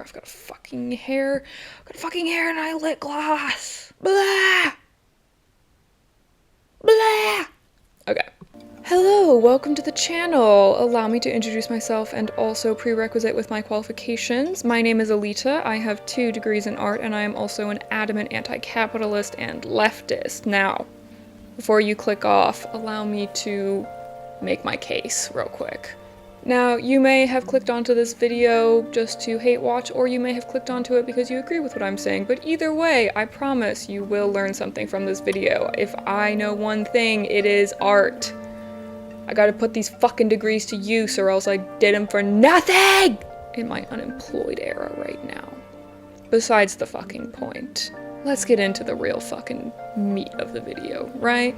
I've got a fucking hair. I've got a fucking hair and I lip gloss. Blah! Blah! Okay. Hello, welcome to the channel. Allow me to introduce myself and also prerequisite with my qualifications. My name is Alita. I have 2 degrees in art and I am also an adamant anti-capitalist and leftist. Now, before you click off, allow me to make my case real quick. Now, you may have clicked onto this video just to hate watch, or you may have clicked onto it because you agree with what I'm saying, but either way, I promise you will learn something from this video. If I know one thing, it is art. I gotta put these fucking degrees to use or else I did them for nothing in my unemployed era right now. Besides the fucking point, let's get into the real fucking meat of the video, right?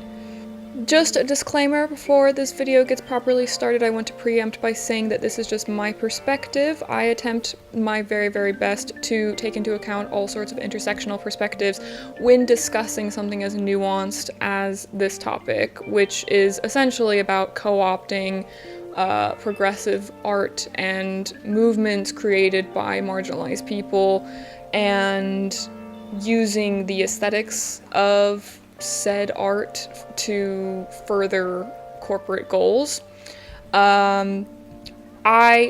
Just a disclaimer before this video gets properly started, I want to preempt by saying that this is just my perspective. I attempt my very, very best to take into account all sorts of intersectional perspectives when discussing something as nuanced as this topic, which is essentially about co-opting progressive art and movements created by marginalized people and using the aesthetics of said art to further corporate goals. I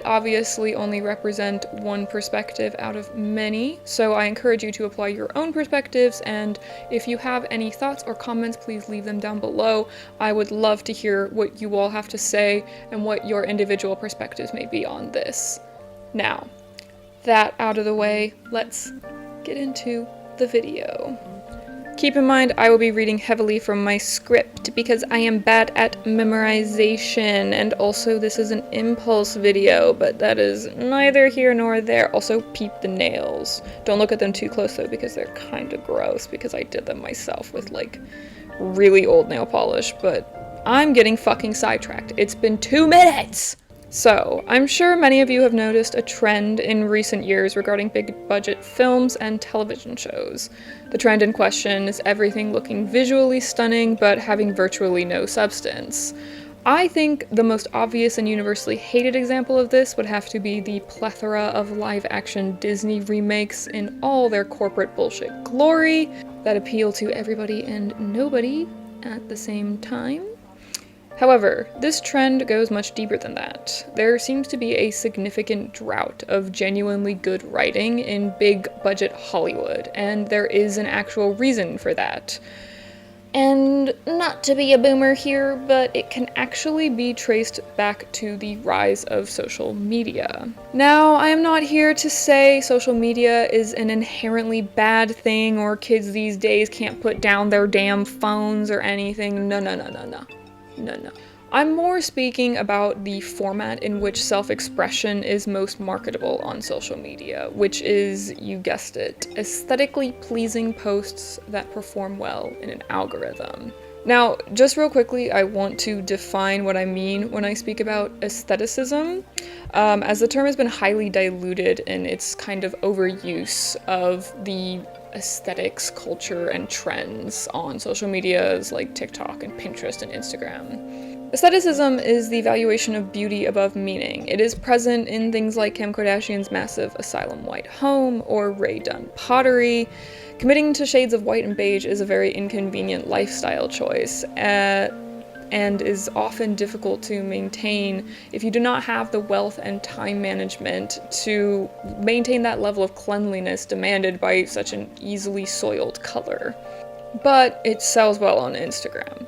obviously only represent one perspective out of many, so I encourage you to apply your own perspectives, and if you have any thoughts or comments, please leave them down below. I would love to hear what you all have to say and what your individual perspectives may be on this. Now, that out of the way, let's get into the video. Keep in mind, I will be reading heavily from my script because I am bad at memorization, and also this is an impulse video, but that is neither here nor there. Also, peep the nails. Don't look at them too close though because they're kind of gross because I did them myself with like really old nail polish, but I'm getting fucking sidetracked. It's been 2 minutes! So, I'm sure many of you have noticed a trend in recent years regarding big budget films and television shows. The trend in question is everything looking visually stunning but having virtually no substance. I think the most obvious and universally hated example of this would have to be the plethora of live-action Disney remakes in all their corporate bullshit glory that appeal to everybody and nobody at the same time. However, this trend goes much deeper than that. There seems to be a significant drought of genuinely good writing in big budget Hollywood, and there is an actual reason for that. And not to be a boomer here, but it can actually be traced back to the rise of social media. Now, I am not here to say social media is an inherently bad thing or kids these days can't put down their damn phones or anything. No. No. I'm more speaking about the format in which self-expression is most marketable on social media, which is, you guessed it, aesthetically pleasing posts that perform well in an algorithm. Now, just real quickly, I want to define what I mean when I speak about aestheticism, as the term has been highly diluted in its kind of overuse of the aesthetics, culture, and trends on social medias like TikTok and Pinterest and Instagram. Aestheticism is the valuation of beauty above meaning. It is present in things like Kim Kardashian's massive asylum white home or Rae Dunn pottery. Committing to shades of white and beige is a very inconvenient lifestyle choice, and is often difficult to maintain if you do not have the wealth and time management to maintain that level of cleanliness demanded by such an easily soiled color. But it sells well on Instagram.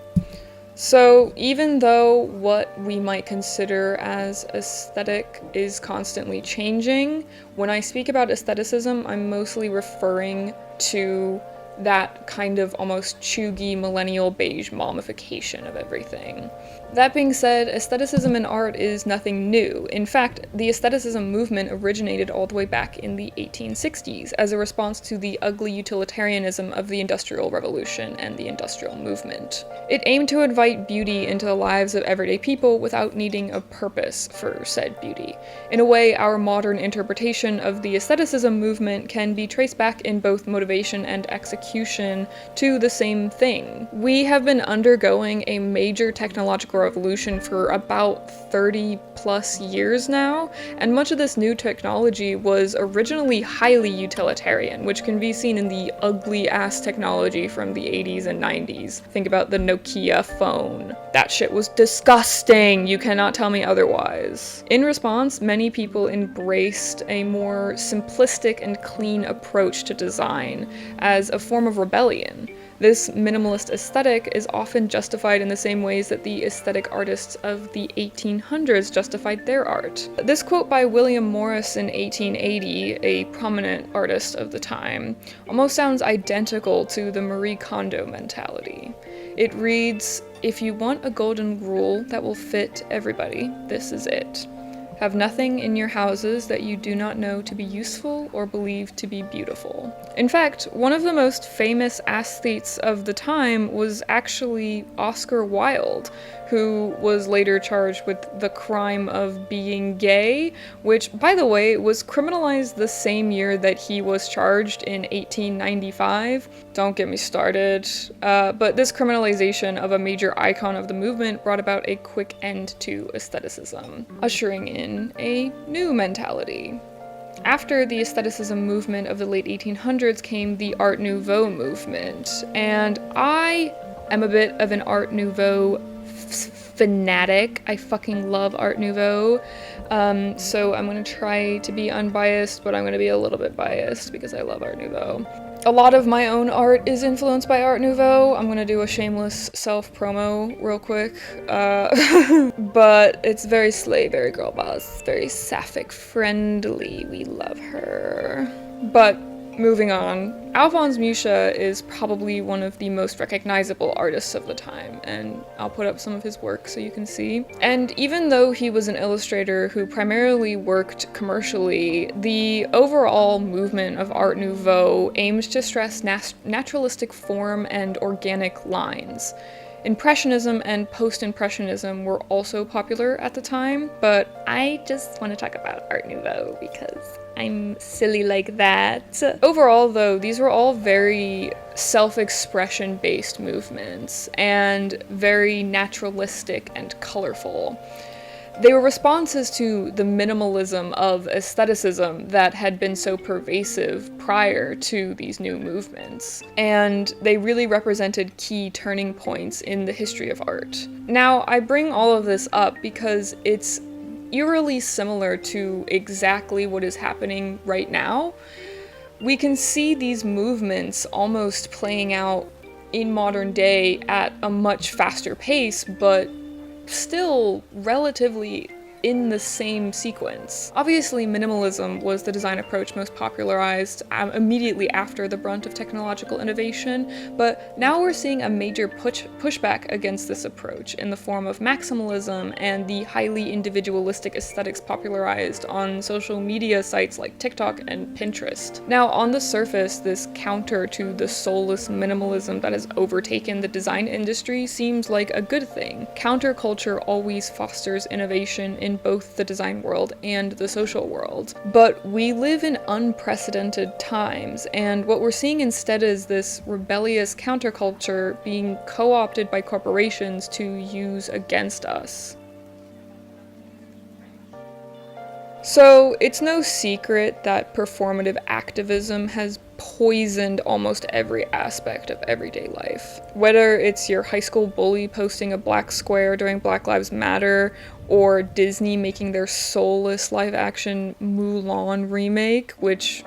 So even though what we might consider as aesthetic is constantly changing, when I speak about aestheticism, I'm mostly referring to that kind of almost chuggy millennial beige momification of everything. That being said, aestheticism in art is nothing new. In fact, the aestheticism movement originated all the way back in the 1860s as a response to the ugly utilitarianism of the Industrial Revolution and the Industrial Movement. It aimed to invite beauty into the lives of everyday people without needing a purpose for said beauty. In a way, our modern interpretation of the aestheticism movement can be traced back in both motivation and execution execution to the same thing. We have been undergoing a major technological revolution for about 30 plus years now, and much of this new technology was originally highly utilitarian, which can be seen in the ugly ass technology from the 80s and 90s. Think about the Nokia phone. That shit was disgusting. You cannot tell me otherwise. In response, many people embraced a more simplistic and clean approach to design as a form of rebellion. This minimalist aesthetic is often justified in the same ways that the aesthetic artists of the 1800s justified their art. This quote by William Morris in 1880, a prominent artist of the time, almost sounds identical to the Marie Kondo mentality. It reads, "If you want a golden rule that will fit everybody, this is it. Have nothing in your houses that you do not know to be useful or believe to be beautiful." In fact, one of the most famous aesthetes of the time was actually Oscar Wilde, who was later charged with the crime of being gay, which, by the way, was criminalized the same year that he was charged in 1895. Don't get me started. But this criminalization of a major icon of the movement brought about a quick end to aestheticism, ushering in a new mentality. After the aestheticism movement of the late 1800s came the Art Nouveau movement, and I am a bit of an Art Nouveau fanatic. I fucking love Art Nouveau, so I'm gonna try to be unbiased, but I'm gonna be a little bit biased because I love Art Nouveau. A lot of my own art is influenced by Art Nouveau. I'm gonna do a shameless self-promo real quick, but it's very slay, very girl boss, very sapphic friendly. We love her. But moving on, Alphonse Mucha is probably one of the most recognizable artists of the time, and I'll put up some of his work so you can see. And even though he was an illustrator who primarily worked commercially, the overall movement of Art Nouveau aimed to stress naturalistic form and organic lines. Impressionism and post-impressionism were also popular at the time, but I just want to talk about Art Nouveau because I'm silly like that. Overall, though, these were all very self-expression based movements and very naturalistic and colorful. They were responses to the minimalism of aestheticism that had been so pervasive prior to these new movements, and they really represented key turning points in the history of art. Now, I bring all of this up because it's eerily similar to exactly what is happening right now. We can see these movements almost playing out in modern day at a much faster pace, but still relatively in the same sequence. Obviously, minimalism was the design approach most popularized immediately after the brunt of technological innovation, but now we're seeing a major pushback against this approach in the form of maximalism and the highly individualistic aesthetics popularized on social media sites like TikTok and Pinterest. Now, on the surface, this counter to the soulless minimalism that has overtaken the design industry seems like a good thing. Counterculture always fosters innovation in both the design world and the social world. But we live in unprecedented times, and what we're seeing instead is this rebellious counterculture being co-opted by corporations to use against us. So, it's no secret that performative activism has poisoned almost every aspect of everyday life. Whether it's your high school bully posting a black square during Black Lives Matter, or Disney making their soulless live-action Mulan remake, which,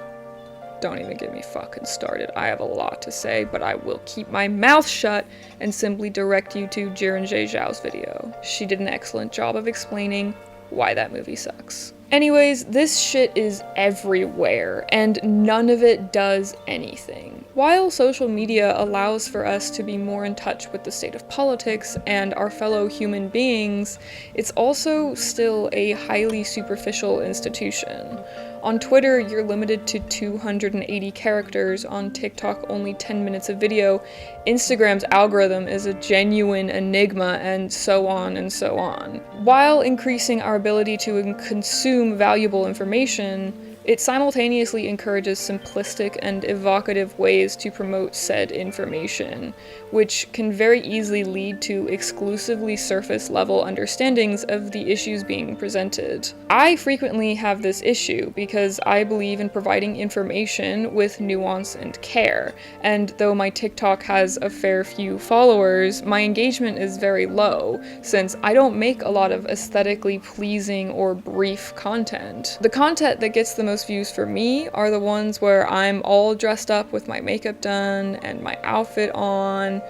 don't even get me fucking started. I have a lot to say, but I will keep my mouth shut and simply direct you to Jiren-Jay Zhao's video. She did an excellent job of explaining why that movie sucks. Anyways, this shit is everywhere, and none of it does anything. While social media allows for us to be more in touch with the state of politics and our fellow human beings, it's also still a highly superficial institution. On Twitter, you're limited to 280 characters, on TikTok only 10 minutes of video, Instagram's algorithm is a genuine enigma, and so on and so on. While increasing our ability to consume valuable information, It simultaneously encourages simplistic and evocative ways to promote said information, which can very easily lead to exclusively surface-level understandings of the issues being presented. I frequently have this issue because I believe in providing information with nuance and care, and though my TikTok has a fair few followers, my engagement is very low, since I don't make a lot of aesthetically pleasing or brief content. The content that gets the most views for me are the ones where I'm all dressed up with my makeup done and my outfit on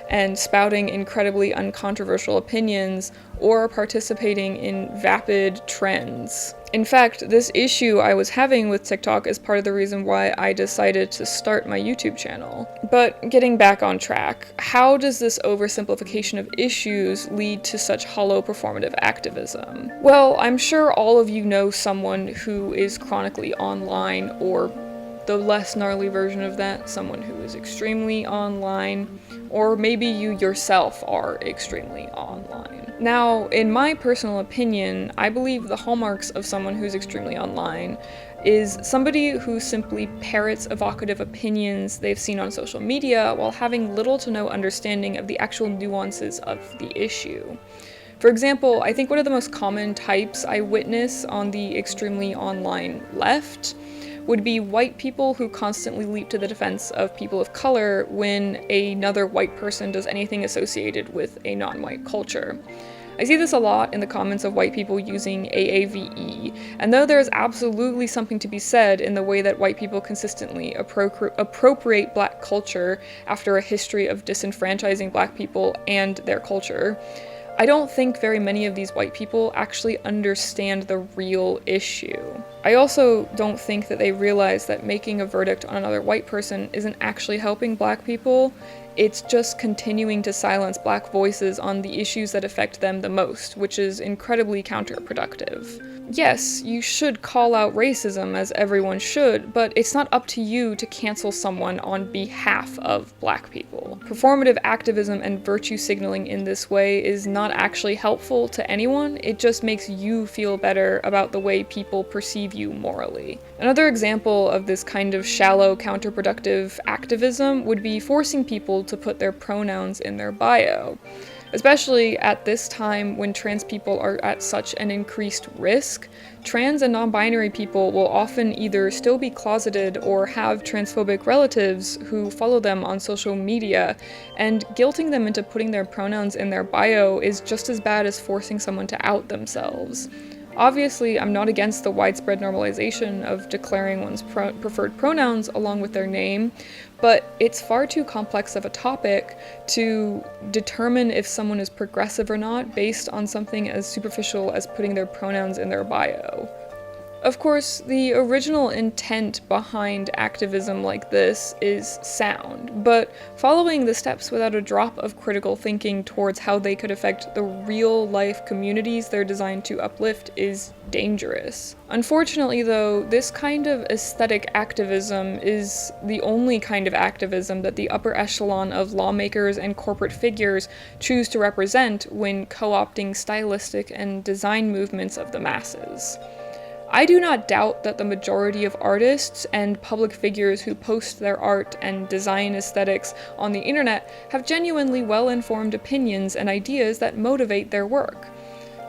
and spouting incredibly uncontroversial opinions or participating in vapid trends. In fact, this issue I was having with TikTok is part of the reason why I decided to start my YouTube channel. But getting back on track, how does this oversimplification of issues lead to such hollow performative activism? Well, I'm sure all of you know someone who is chronically online, or the less gnarly version of that, someone who is extremely online, or maybe you yourself are extremely online. Now, in my personal opinion, I believe the hallmarks of someone who's extremely online is somebody who simply parrots evocative opinions they've seen on social media while having little to no understanding of the actual nuances of the issue. For example, I think one of the most common types I witness on the extremely online left would be white people who constantly leap to the defense of people of color when another white person does anything associated with a non-white culture. I see this a lot in the comments of white people using AAVE, and though there is absolutely something to be said in the way that white people consistently appropriate black culture after a history of disenfranchising black people and their culture, I don't think very many of these white people actually understand the real issue. I also don't think that they realize that making a verdict on another white person isn't actually helping black people. It's just continuing to silence black voices on the issues that affect them the most, which is incredibly counterproductive. Yes, you should call out racism, as everyone should, but it's not up to you to cancel someone on behalf of black people. Performative activism and virtue signaling in this way is not actually helpful to anyone, it just makes you feel better about the way people perceive you morally. Another example of this kind of shallow, counterproductive activism would be forcing people to put their pronouns in their bio. Especially at this time when trans people are at such an increased risk, trans and non-binary people will often either still be closeted or have transphobic relatives who follow them on social media, and guilting them into putting their pronouns in their bio is just as bad as forcing someone to out themselves. Obviously, I'm not against the widespread normalization of declaring one's preferred pronouns along with their name, but it's far too complex of a topic to determine if someone is progressive or not based on something as superficial as putting their pronouns in their bio. Of course, the original intent behind activism like this is sound, but following the steps without a drop of critical thinking towards how they could affect the real-life communities they're designed to uplift is dangerous. Unfortunately, though, this kind of aesthetic activism is the only kind of activism that the upper echelon of lawmakers and corporate figures choose to represent when co-opting stylistic and design movements of the masses. I do not doubt that the majority of artists and public figures who post their art and design aesthetics on the internet have genuinely well-informed opinions and ideas that motivate their work.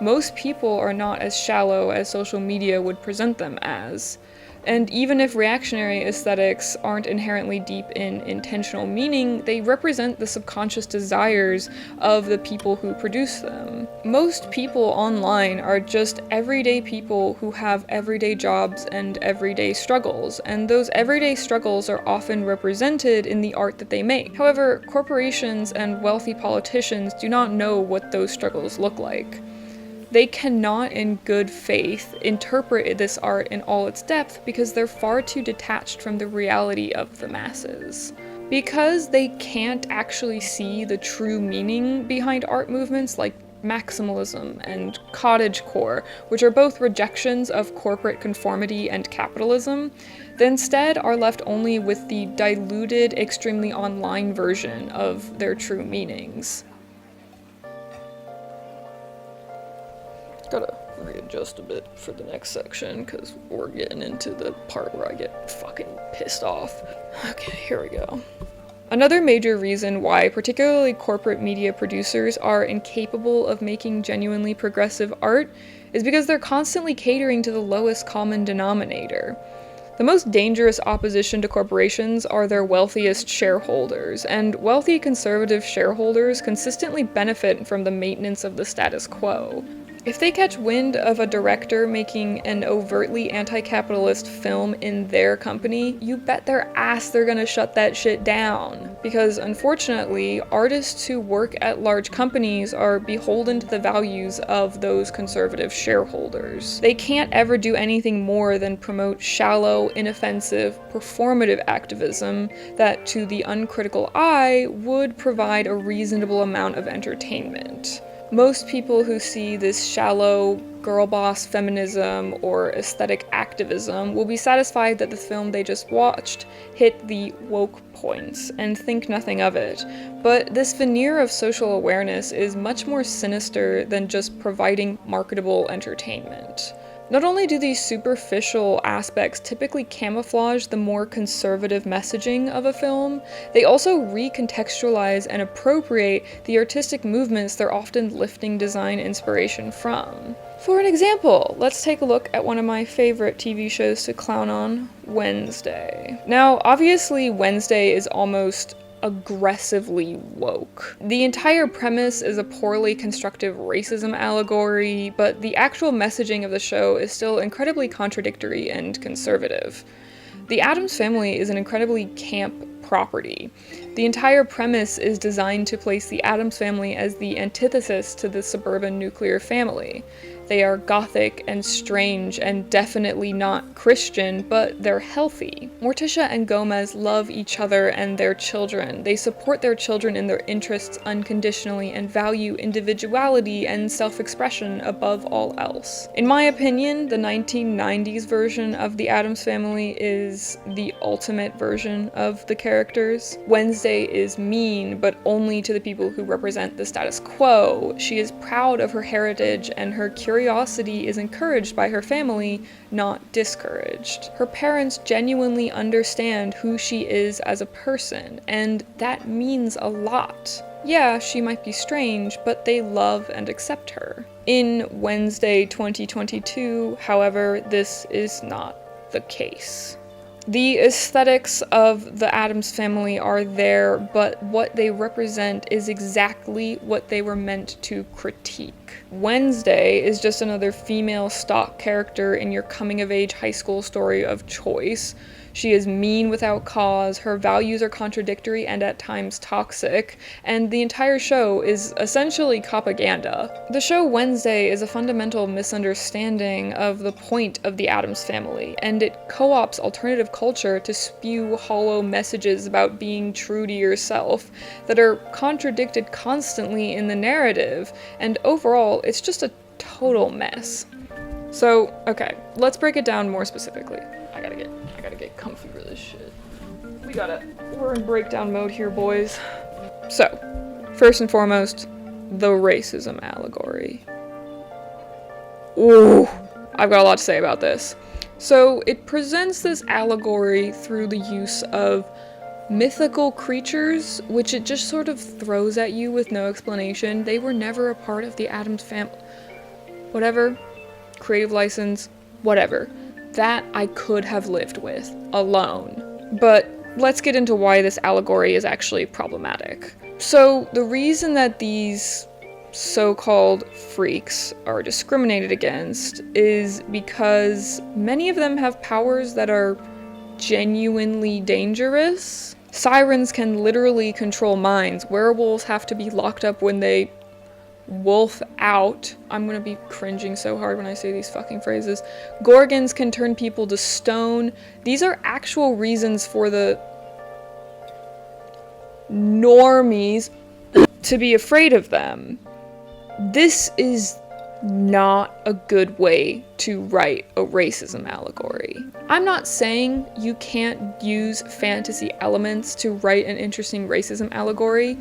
Most people are not as shallow as social media would present them as. And even if reactionary aesthetics aren't inherently deep in intentional meaning, they represent the subconscious desires of the people who produce them. Most people online are just everyday people who have everyday jobs and everyday struggles, and those everyday struggles are often represented in the art that they make. However, corporations and wealthy politicians do not know what those struggles look like. They cannot, in good faith, interpret this art in all its depth because they're far too detached from the reality of the masses. Because they can't actually see the true meaning behind art movements like maximalism and cottagecore, which are both rejections of corporate conformity and capitalism, they instead are left only with the diluted, extremely online version of their true meanings. Gotta readjust a bit for the next section, because we're getting into the part where I get fucking pissed off. Okay, here we go. Another major reason why particularly corporate media producers are incapable of making genuinely progressive art is because they're constantly catering to the lowest common denominator. The most dangerous opposition to corporations are their wealthiest shareholders, and wealthy conservative shareholders consistently benefit from the maintenance of the status quo. If they catch wind of a director making an overtly anti-capitalist film in their company, you bet their ass they're gonna shut that shit down. Because unfortunately, artists who work at large companies are beholden to the values of those conservative shareholders. They can't ever do anything more than promote shallow, inoffensive, performative activism that, to the uncritical eye, would provide a reasonable amount of entertainment. Most people who see this shallow girl boss feminism or aesthetic activism will be satisfied that the film they just watched hit the woke points and think nothing of it. But this veneer of social awareness is much more sinister than just providing marketable entertainment. Not only do these superficial aspects typically camouflage the more conservative messaging of a film, they also recontextualize and appropriate the artistic movements they're often lifting design inspiration from. For an example, let's take a look at one of my favorite TV shows to clown on, Wednesday. Now, obviously, Wednesday is almost aggressively woke. The entire premise is a poorly constructed racism allegory, but the actual messaging of the show is still incredibly contradictory and conservative. The Addams Family is an incredibly camp property. The entire premise is designed to place the Addams Family as the antithesis to the suburban nuclear family. They are gothic and strange and definitely not Christian, but they're healthy. Morticia and Gomez love each other and their children. They support their children in their interests unconditionally and value individuality and self-expression above all else. In my opinion, the 1990s version of the Addams Family is the ultimate version of the characters. Wednesday is mean, but only to the people who represent the status quo. She is proud of her heritage, and her curiosity is encouraged by her family, not discouraged. Her parents genuinely understand who she is as a person, and that means a lot. Yeah, she might be strange, but they love and accept her. In Wednesday 2022, however, this is not the case. The aesthetics of the Addams Family are there, but what they represent is exactly what they were meant to critique. Wednesday is just another female stock character in your coming-of-age high school story of choice. She is mean without cause, her values are contradictory and at times toxic, and the entire show is essentially propaganda. The show Wednesday is a fundamental misunderstanding of the point of the Addams Family, and it co-opts alternative culture to spew hollow messages about being true to yourself that are contradicted constantly in the narrative, and overall, it's just a total mess. So, okay, let's break it down more specifically. I gotta get comfy for this shit. We're in breakdown mode here, boys. So, first and foremost, the racism allegory. Ooh, I've got a lot to say about this. So, it presents this allegory through the use of mythical creatures, which it just sort of throws at you with no explanation. They were never a part of the Addams family. Whatever. Creative license. Whatever. That I could have lived with, alone. But let's get into why this allegory is actually problematic. So, the reason that these so-called freaks are discriminated against is because many of them have powers that are genuinely dangerous. Sirens can literally control minds. Werewolves have to be locked up when they wolf out. I'm gonna be cringing so hard when I say these fucking phrases. Gorgons can turn people to stone. These are actual reasons for the normies to be afraid of them. This is not a good way to write a racism allegory. I'm not saying you can't use fantasy elements to write an interesting racism allegory,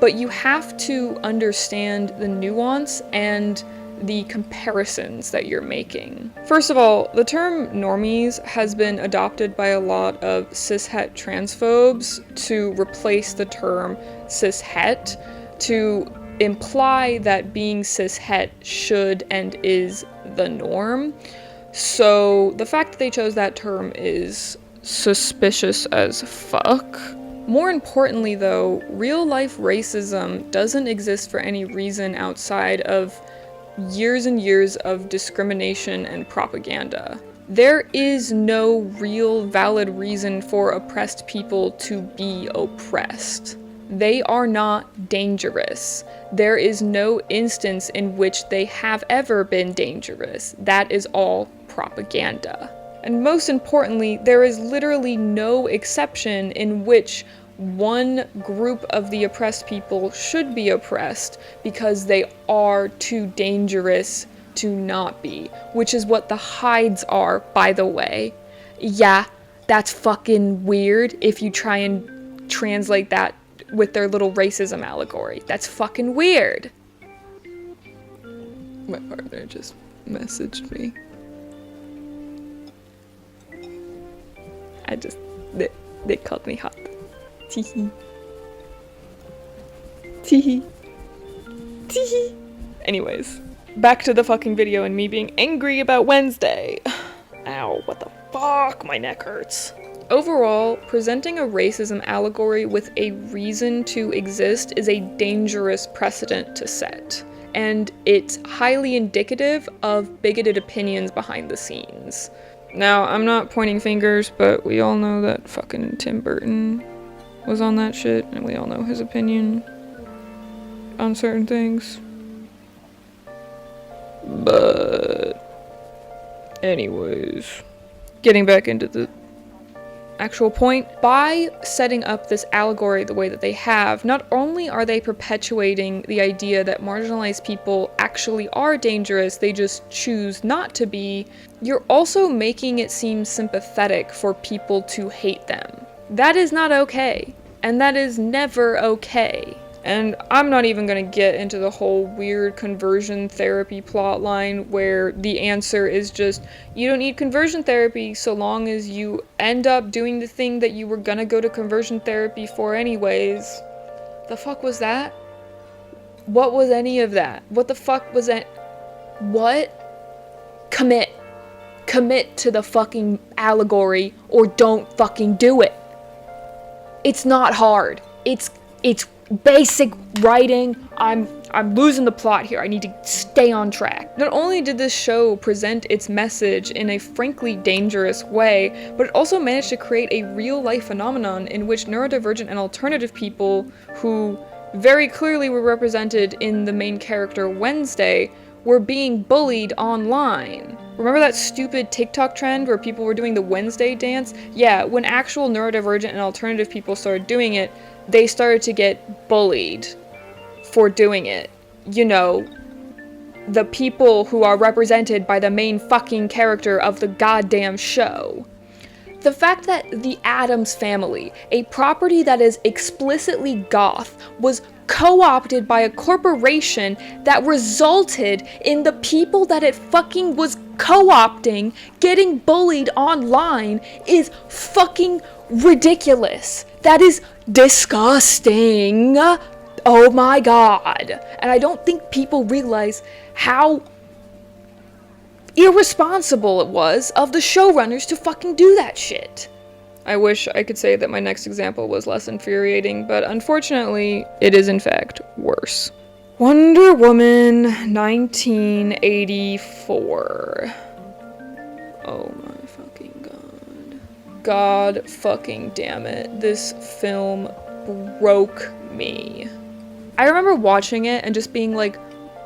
but you have to understand the nuance and the comparisons that you're making. First of all, the term normies has been adopted by a lot of cishet transphobes to replace the term cishet, to imply that being cishet should and is the norm. So the fact that they chose that term is suspicious as fuck. More importantly though, real life racism doesn't exist for any reason outside of years and years of discrimination and propaganda. There is no real valid reason for oppressed people to be oppressed. They are not dangerous. There is no instance in which they have ever been dangerous. That is all propaganda. And most importantly, there is literally no exception in which one group of the oppressed people should be oppressed because they are too dangerous to not be, which is what the Hydes are, by the way. Yeah, that's fucking weird if you try and translate that with their little racism allegory. That's fucking weird. My partner just messaged me. They called me hot. Teehee. Teehee. Teehee. Anyways, back to the fucking video and me being angry about Wednesday. Ow, what the fuck? My neck hurts. Overall, presenting a racism allegory with a reason to exist is a dangerous precedent to set, and it's highly indicative of bigoted opinions behind the scenes. Now, I'm not pointing fingers, but we all know that fucking Tim Burton was on that shit, and we all know his opinion on certain things. But anyways, getting back into the actual point, by setting up this allegory the way that they have, not only are they perpetuating the idea that marginalized people actually are dangerous, they just choose not to be, you're also making it seem sympathetic for people to hate them. That is not okay, and that is never okay. And I'm not even gonna get into the whole weird conversion therapy plotline where the answer is just, you don't need conversion therapy so long as you end up doing the thing that you were gonna go to conversion therapy for anyways. The fuck was that? What was any of that? What the fuck was that? What? Commit. Commit to the fucking allegory or don't fucking do it. It's not hard. It's basic writing. I'm losing the plot here. I need to stay on track. Not only did this show present its message in a frankly dangerous way, but it also managed to create a real-life phenomenon in which neurodivergent and alternative people, who very clearly were represented in the main character Wednesday, were being bullied online. Remember that stupid TikTok trend where people were doing the Wednesday dance? Yeah, when actual neurodivergent and alternative people started doing it, they started to get bullied for doing it. You know, the people who are represented by the main fucking character of the goddamn show. The fact that the Addams Family, a property that is explicitly goth, was co-opted by a corporation that resulted in the people that it fucking was co-opting getting bullied online is fucking ridiculous. That is disgusting. Oh my god. And I don't think people realize how irresponsible it was of the showrunners to fucking do that shit. I wish I could say that my next example was less infuriating, but unfortunately, it is in fact worse. Wonder Woman 1984. Oh my fucking god. God fucking damn it. This film broke me. I remember watching it and just being like,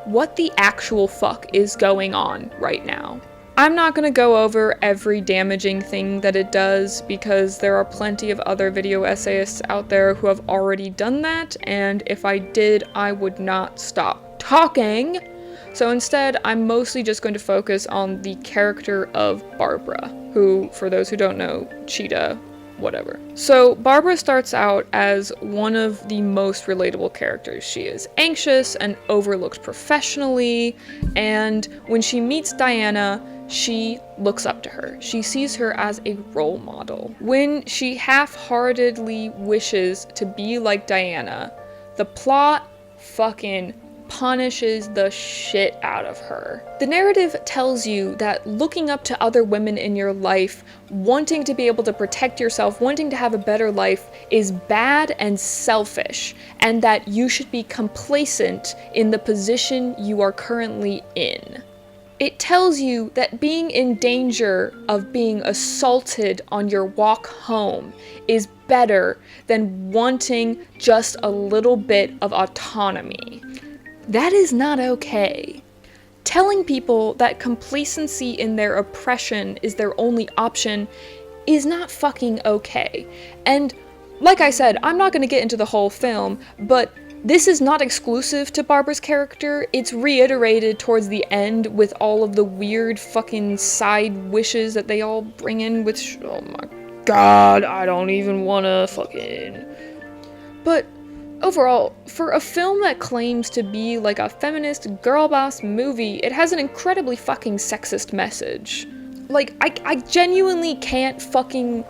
what the actual fuck is going on right now? I'm not gonna go over every damaging thing that it does because there are plenty of other video essayists out there who have already done that, and if I did, I would not stop talking. So instead, I'm mostly just going to focus on the character of Barbara, who, for those who don't know, Cheetah whatever. So Barbara starts out as one of the most relatable characters. She is anxious and overlooked professionally, and when she meets Diana, she looks up to her. She sees her as a role model. When she half-heartedly wishes to be like Diana, the plot fucking punishes the shit out of her. The narrative tells you that looking up to other women in your life, wanting to be able to protect yourself, wanting to have a better life is bad and selfish, and that you should be complacent in the position you are currently in. It tells you that being in danger of being assaulted on your walk home is better than wanting just a little bit of autonomy. That is not okay. Telling people that complacency in their oppression is their only option is not fucking okay. And like I said, I'm not gonna get into the whole film, but this is not exclusive to Barbara's character. It's reiterated towards the end with all of the weird fucking side wishes that they all bring in, which, oh my god, I don't even wanna fucking... But overall, for a film that claims to be like a feminist girl boss movie, it has an incredibly fucking sexist message. Like, I genuinely can't fucking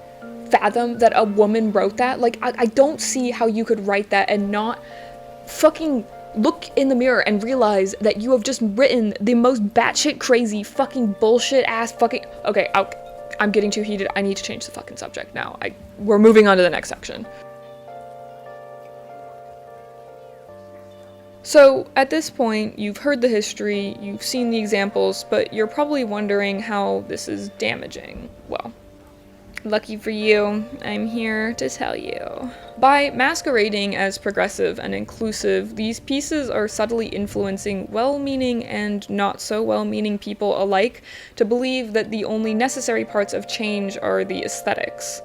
fathom that a woman wrote that. Like, I don't see how you could write that and not fucking look in the mirror and realize that you have just written the most batshit crazy fucking bullshit ass fucking... Okay, I'm getting too heated. I need to change the fucking subject now. We're moving on to the next section. So, at this point, you've heard the history, you've seen the examples, but you're probably wondering how this is damaging. Well, lucky for you, I'm here to tell you. By masquerading as progressive and inclusive, these pieces are subtly influencing well-meaning and not so well-meaning people alike to believe that the only necessary parts of change are the aesthetics.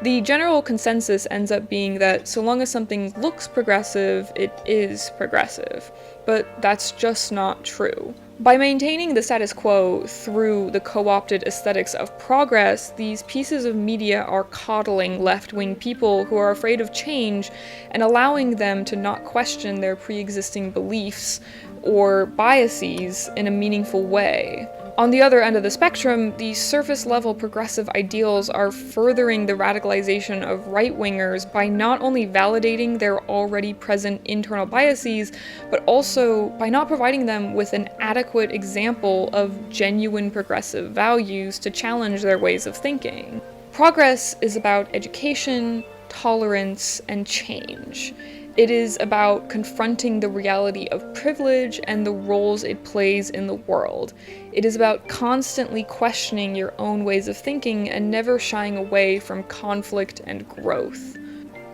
The general consensus ends up being that so long as something looks progressive, it is progressive. But that's just not true. By maintaining the status quo through the co-opted aesthetics of progress, these pieces of media are coddling left-wing people who are afraid of change and allowing them to not question their pre-existing beliefs or biases in a meaningful way. On the other end of the spectrum, these surface-level progressive ideals are furthering the radicalization of right-wingers by not only validating their already present internal biases, but also by not providing them with an adequate example of genuine progressive values to challenge their ways of thinking. Progress is about education, tolerance, and change. It is about confronting the reality of privilege and the roles it plays in the world. It is about constantly questioning your own ways of thinking and never shying away from conflict and growth.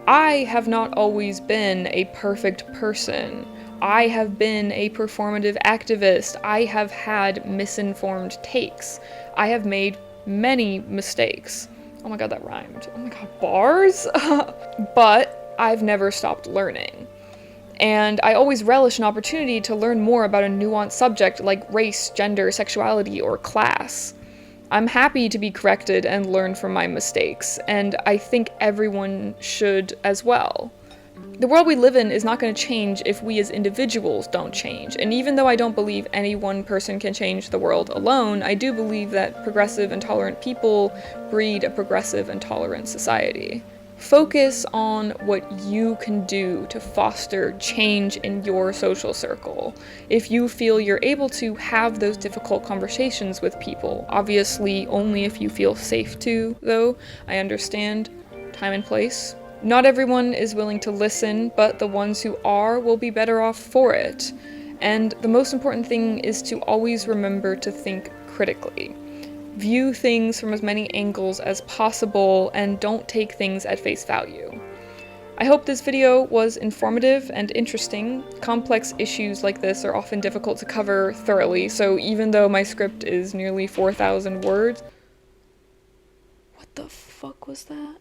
I have not always been a perfect person. I have been a performative activist. I have had misinformed takes. I have made many mistakes. Oh my god, that rhymed. Oh my god, bars? But I've never stopped learning. And I always relish an opportunity to learn more about a nuanced subject like race, gender, sexuality, or class. I'm happy to be corrected and learn from my mistakes, and I think everyone should as well. The world we live in is not going to change if we as individuals don't change, and even though I don't believe any one person can change the world alone, I do believe that progressive and tolerant people breed a progressive and tolerant society. Focus on what you can do to foster change in your social circle. If you feel you're able to have those difficult conversations with people, obviously only if you feel safe to, though, I understand time and place. Not everyone is willing to listen, but the ones who are will be better off for it. And the most important thing is to always remember to think critically. View things from as many angles as possible and don't take things at face value. I hope this video was informative and interesting. Complex issues like this are often difficult to cover thoroughly, so even though my script is nearly 4,000 words... What the fuck was that?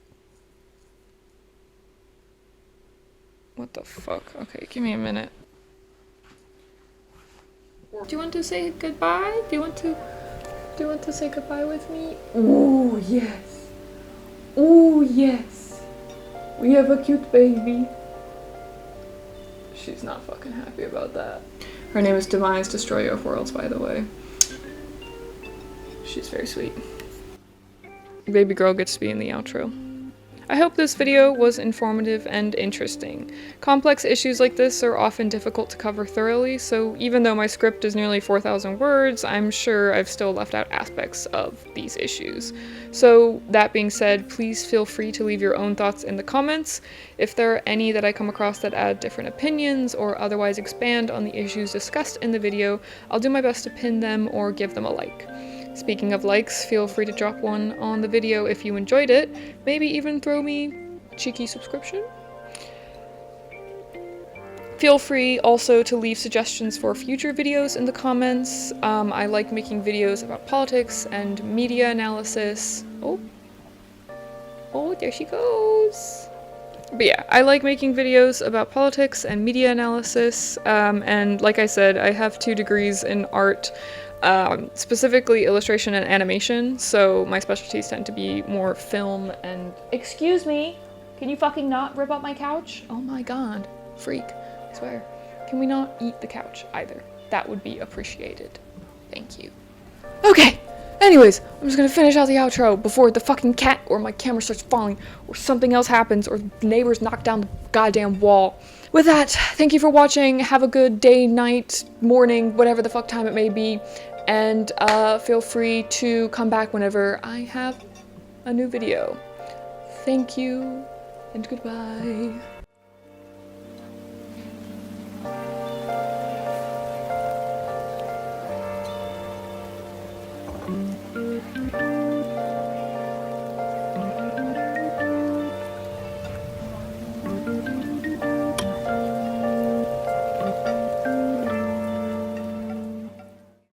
What the fuck? Okay, give me a minute. Do you want to say goodbye? Do you want to say goodbye with me? Ooh, yes. Ooh, yes, we have a cute baby. She's not fucking happy about that. Her name is Demise Destroyer of Worlds, by the way. She's very sweet. Baby girl gets to be in the outro. I hope this video was informative and interesting. Complex issues like this are often difficult to cover thoroughly, so even though my script is nearly 4,000 words, I'm sure I've still left out aspects of these issues. So that being said, please feel free to leave your own thoughts in the comments. If there are any that I come across that add different opinions or otherwise expand on the issues discussed in the video, I'll do my best to pin them or give them a like. Speaking of likes, feel free to drop one on the video if you enjoyed it, maybe even throw me a cheeky subscription. Feel free also to leave suggestions for future videos in the comments. I like making videos about politics and media analysis. Oh, there she goes. But yeah, I like making videos about politics and media analysis, and like I said, I have 2 degrees in art. Specifically illustration and animation, so my specialties tend to be more film and— Excuse me, can you fucking not rip up my couch? Oh my god, freak, I swear. Can we not eat the couch either? That would be appreciated. Thank you. Okay, anyways, I'm just gonna finish out the outro before the fucking cat or my camera starts falling or something else happens or the neighbors knock down the goddamn wall. With that, thank you for watching, have a good day, night, morning, whatever the fuck time it may be, and feel free to come back whenever I have a new video. Thank you, and goodbye.